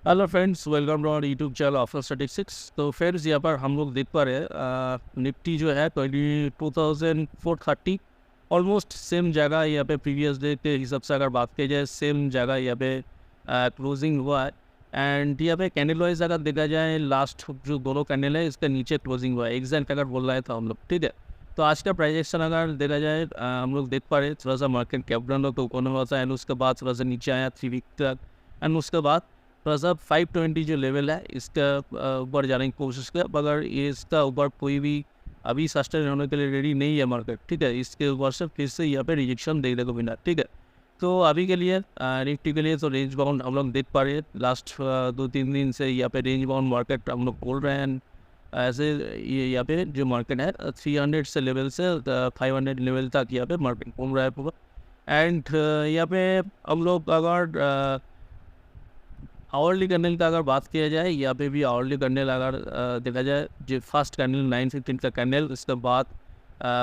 Hello friends, welcome to our YouTube channel offer statistics. तो friends, यहाँ पर हम लोग देख पा रहे हैं निफ्टी जो है 22,430 ऑलमोस्ट सेम जगह यहाँ पे प्रीवियस डे के हिसाब से अगर बात की जाए सेम जगह यहाँ पे क्लोजिंग हुआ है। एंड यहाँ पे कैंडल वाइज अगर देखा जाए लास्ट जो दोनों कैंडल है इसके नीचे क्लोजिंग हुआ है एग्जैक्ट अगर बोल रहे थे हम लोग, ठीक है। तो आज का प्राइजेक्शन अगर देखा जाए हम लोग देख पा रहे हैं थोड़ा सा मार्केट कैप डाउन तो ऊपर हुआ था एंड उसके बाद थोड़ा सा नीचे आया 3 वीक तक एंड उसके बाद थोड़ा सा 520 जो लेवल है इसका ऊपर जाने की कोशिश कर, मगर इसका ऊपर कोई भी अभी सस्टेन होने के लिए रेडी नहीं है मार्केट, ठीक है। इसके ऊपर से फिर से यहाँ पे रिजेक्शन देखने को मिला, ठीक है। तो अभी के लिए निफ्टी के लिए तो रेंज बाउंड हम लोग देख पा रहे हैं लास्ट 2-3 दिन से यहाँ पे रेंज बाउंड मार्केट हम लोग बोल रहे हैं। ऐसे ये यहाँ पे जो मार्केट है 300 से लेवल से 500 लेवल तक यहाँ पे मार्केट घूम रहा है पूरा। एंड यहाँ पे हम लोग अगर आवरली कैंडल का अगर बात किया जाए, यहाँ पे भी आवरली कैंडल अगर देखा जाए जो फर्स्ट कैंडल 915 का कैंडल, उसके बाद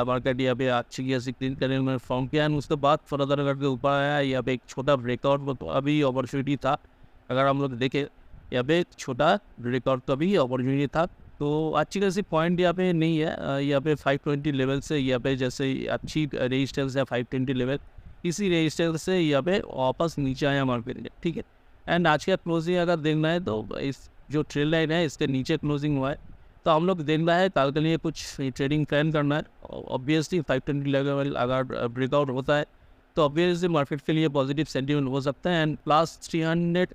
मार्केट यहाँ पे अच्छी खासी ग्रीन कैंडल में फॉर्म किया एंड उसके बाद फर्दर करके ऊपर आया। यहाँ पे एक छोटा ब्रेकआउट तो अभी अपॉर्चुनिटी था, अगर हम लोग देखें यहाँ पे एक छोटा ब्रेकआउट तो अभी अपॉर्चुनिटी था। तो अच्छी खासी पॉइंट यहाँ पे नहीं है। यहाँ पे 520 लेवल से यहाँ पे जैसे अच्छी रेजिस्टेंस है 520 लेवल, इसी रेजिस्टेंस से यहाँ पे वापस नीचे आया मार्केट, ठीक है। एंड आज का क्लोजिंग अगर देखना है तो इस जो ट्रेल लाइन है इसके नीचे क्लोजिंग हुआ है। तो हम लोग देखना है कल के लिए कुछ ट्रेडिंग प्लान करना है। ऑब्वियसली 520 लेवल अगर ब्रेकआउट होता है तो ऑब्वियसली मार्केट के लिए पॉजिटिव सेंटीमेंट हो सकता है एंड प्लस 300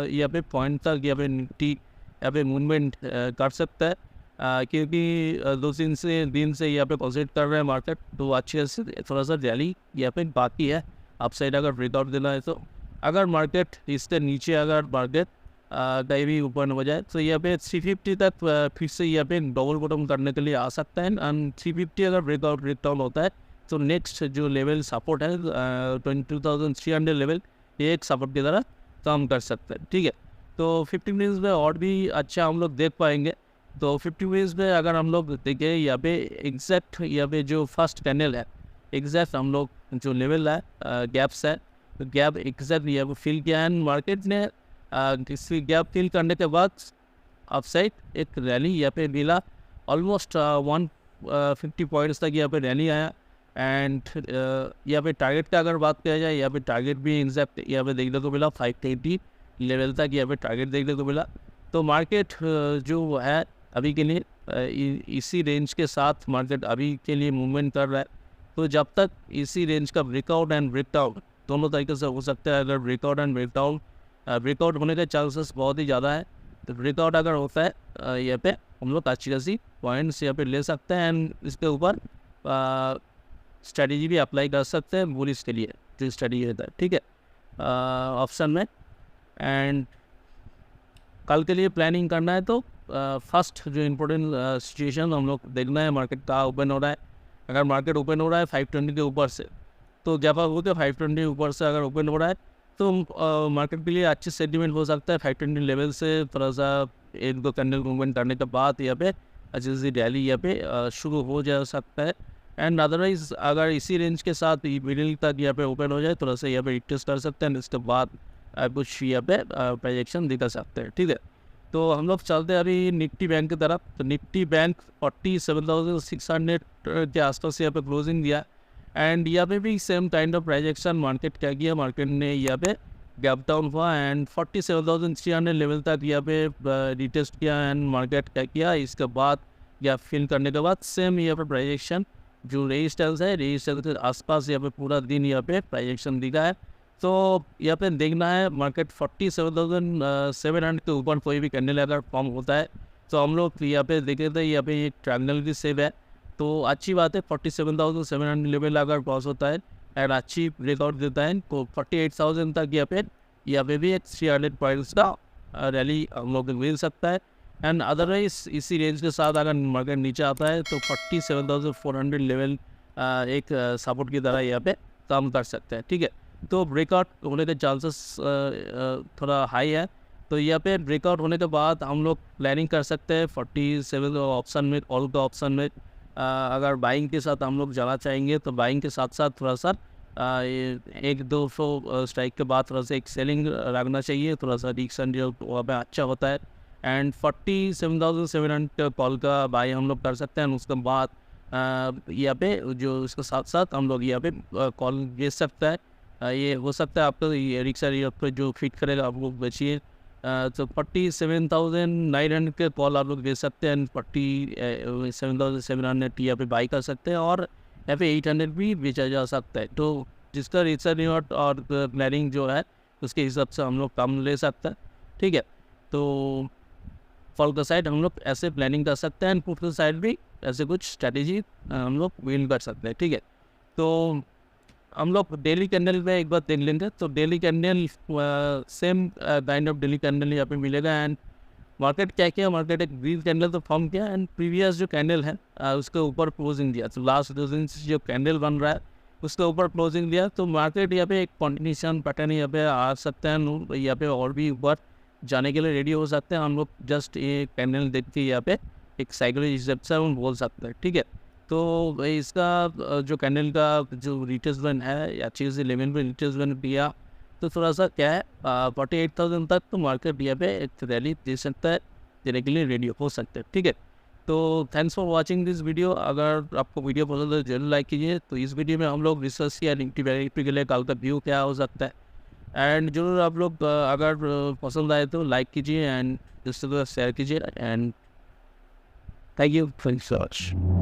यहाँ पे पॉइंट तक यहाँ पे निफ्टी यहाँ पे मूवमेंट कर सकता है। क्योंकि 2-3 दिन से यहाँ पे पॉजिटिव कर रहे हैं मार्केट, तो अच्छे से थोड़ा सा रैली यहाँ पे बाकी है। अपसाइड अगर ब्रेकआउट देना है तो अगर मार्केट इसके नीचे अगर मार्केट कहीं भी ऊपर हो जाए तो यहाँ पे 350 तक फिर से यहाँ पे डबल बॉटम करने के लिए आ सकता है एंड 350 अगर ब्रेकडाउन होता है तो नेक्स्ट जो लेवल सपोर्ट है 22,300 लेवल, ये एक सपोर्ट की तरह काम कर सकता है, ठीक है। तो 50 मिनट्स में और भी अच्छा हम लोग देख पाएंगे। तो 50 मिनट्स में अगर हम लोग देखें यहाँ पे एग्जैक्ट यहाँ पे जो फर्स्ट कैंडल है एग्जैक्ट हम लोग जो लेवल है गैप्स है, तो गैप एग्जैक्ट यहाँ पे फिल किया है मार्केट ने। किसी गैप फिल करने के बाद अपसाइड एक रैली यहाँ पे मिला ऑलमोस्ट 150 पॉइंट्स तक यहाँ पे रैली आया। एंड यहाँ पे टारगेट का अगर बात किया जाए यहाँ पे टारगेट भी एग्जैक्ट यहाँ पे देखने को मिला 580 लेवल तक यहाँ पे टारगेट देखने को मिला। तो मार्केट जो है अभी के लिए इसी रेंज के साथ मार्केट अभी के लिए मूवमेंट कर रहा है। तो जब तक इसी रेंज का ब्रेकआउट एंड ब्रेकडाउन दोनों तरीके से हो सकता है। अगर ब्रेकआउट एंड ब्रेकआउट होने के चांसेस बहुत ही ज़्यादा है, तो ब्रेकआउट अगर होता है यहाँ पे हम लोग अच्छी खासी पॉइंट्स यहाँ पे ले सकते हैं एंड इसके ऊपर स्ट्रेटजी भी अप्लाई कर सकते हैं बुलिश के लिए जो स्ट्रेटजी रहता है, ठीक है, ऑप्शन में। एंड कल के लिए प्लानिंग करना है तो फर्स्ट जो इम्पोर्टेंट सिचुएशन हम लोग देखना है मार्केट का ओपन हो रहा है। अगर मार्केट ओपन हो रहा है 520 के ऊपर से, तो जब आप होते 520 ऊपर से अगर ओपन हो रहा है तो मार्केट के लिए अच्छी सेंटीमेंट हो सकता है। 520 लेवल से थोड़ा सा एक दो कैंडल मूवमेंट करने के बाद यहाँ पे अच्छी सी रैली यहाँ पे शुरू हो जा सकता है। एंड अदरवाइज अगर इसी रेंज के साथ मिडिल तक यहाँ पे ओपन हो जाए थोड़ा सा यहाँ पे रिटेस्ट कर सकते हैं, इसके बाद कुछ यहाँ पे प्रोजेक्शन दिखा सकते हैं, ठीक है। तो हम लोग चलते हैं अभी निफ्टी बैंक की तरफ। तो निफ्टी बैंक 47,600 के आसपास यहाँ पे क्लोजिंग दिया एंड यहाँ पे भी same kind of projection market क्या किया, मार्केट ने यहाँ पे गैप डाउन हुआ एंड 47,300 लेवल तक यहाँ पे रिटेस्ट किया एंड मार्केट क्या किया, इसके बाद गैप फिल करने के बाद सेम यहाँ पे प्रोजेक्शन जो रेजिस्टेंस है रेजिस्टेंस के आसपास यहाँ पे पूरा दिन यहाँ पे प्रोजेक्शन दिखा है। तो यहाँ पे देखना है मार्केट 47,700 के ऊपर कोई भी कैंडल अगर फॉर्म होता है तो हम लोग यहाँ पे देखे थे यहाँ पे एक ट्रायंगल की शेप है, तो अच्छी बात है। 47,700 लेवल अगर क्रॉस होता है एंड अच्छी ब्रेकआउट देता है तो 48,000 तक यहाँ पे भी एक 300 पॉइंट्स का रैली हम लोग मिल सकता है। एंड अदरवाइज इसी रेंज के साथ अगर मार्केट नीचे आता है तो 47,400 लेवल एक सपोर्ट की तरह यहाँ पे काम कर सकते हैं, ठीक है। तो ब्रेकआउट होने के चांसेस थोड़ा हाई है। तो यहाँ पे ब्रेकआउट होने के बाद हम लोग प्लानिंग कर सकते हैं 47 ऑप्शन में, ऑल का ऑप्शन में अगर बाइंग के साथ हम लोग जाना चाहेंगे तो बाइंग के साथ साथ थोड़ा सा एक 200 स्ट्राइक के बाद थोड़ा सा एक सेलिंग रखना चाहिए, थोड़ा सा रिएक्शन जो वहाँ पे अच्छा होता है। एंड 47,700 कॉल का बाय हम लोग कर सकते हैं। उसके बाद यहाँ पे जो इसके साथ साथ हम लोग यहाँ पे कॉल बेच सकता है। ये हो सकता है आपको ये रिक्शा पर जो फिट करेगा आप लोग बेचिए। तो 47,900 के कॉल आप लोग बेच सकते हैं। 47,700 यहाँ पे बाई कर सकते हैं और यहाँ पे 800 भी बेचा जा सकता है। तो जिसका रिसर्च रिवॉर्ड और प्लानिंग जो है उसके हिसाब से हम लोग कम ले सकते हैं, ठीक है। तो फॉल का साइड हम लोग ऐसे प्लानिंग कर सकते हैं, पुट का साइड भी ऐसे कुछ स्ट्रैटेजी हम लोग विन कर सकते हैं, ठीक है। तो हम लोग डेली कैंडल में एक बार देख लेंगे। तो daily candle same kind of daily candle यहाँ पे मिलेगा। एंड मार्केट क्या किया, मार्केट एक ग्रीन कैंडल तो फॉर्म किया एंड प्रीवियस जो कैंडल है उसके ऊपर क्लोजिंग दिया। तो लास्ट 2 दिन से जो कैंडल बन रहा है उसके ऊपर क्लोजिंग दिया। तो मार्केट यहाँ पे एक कॉन्टिन्यूशन पैटर्न यहाँ पे आ सकते हैं, यहाँ पे और भी ऊपर जाने के लिए रेडी हो सकते हैं। हम लोग जस्ट ये कैंडल देख के यहाँ पे एक साइकिल हिसाब से हम बोल सकते हैं, ठीक है। तो इसका जो कैंडल का जो रिट्रेसमेंट है या 611 पे रिट्रेसमेंट दिया तो थोड़ा सा क्या है 48,000 तक तो मार्केट यहाँ पे एक रैली दे सकता है, देने के लिए रेडी हो सकते हैं, ठीक है। तो thanks for watching this video. अगर आपको वीडियो पसंद है जरूर लाइक कीजिए। तो इस वीडियो में हम लोग रिसर्च या निफ्टी के लिए कल का व्यू क्या हो सकता है एंड जरूर आप लोग अगर पसंद आए तो लाइक कीजिए एंड दूसरे को शेयर कीजिए। And thank you, thanks so much.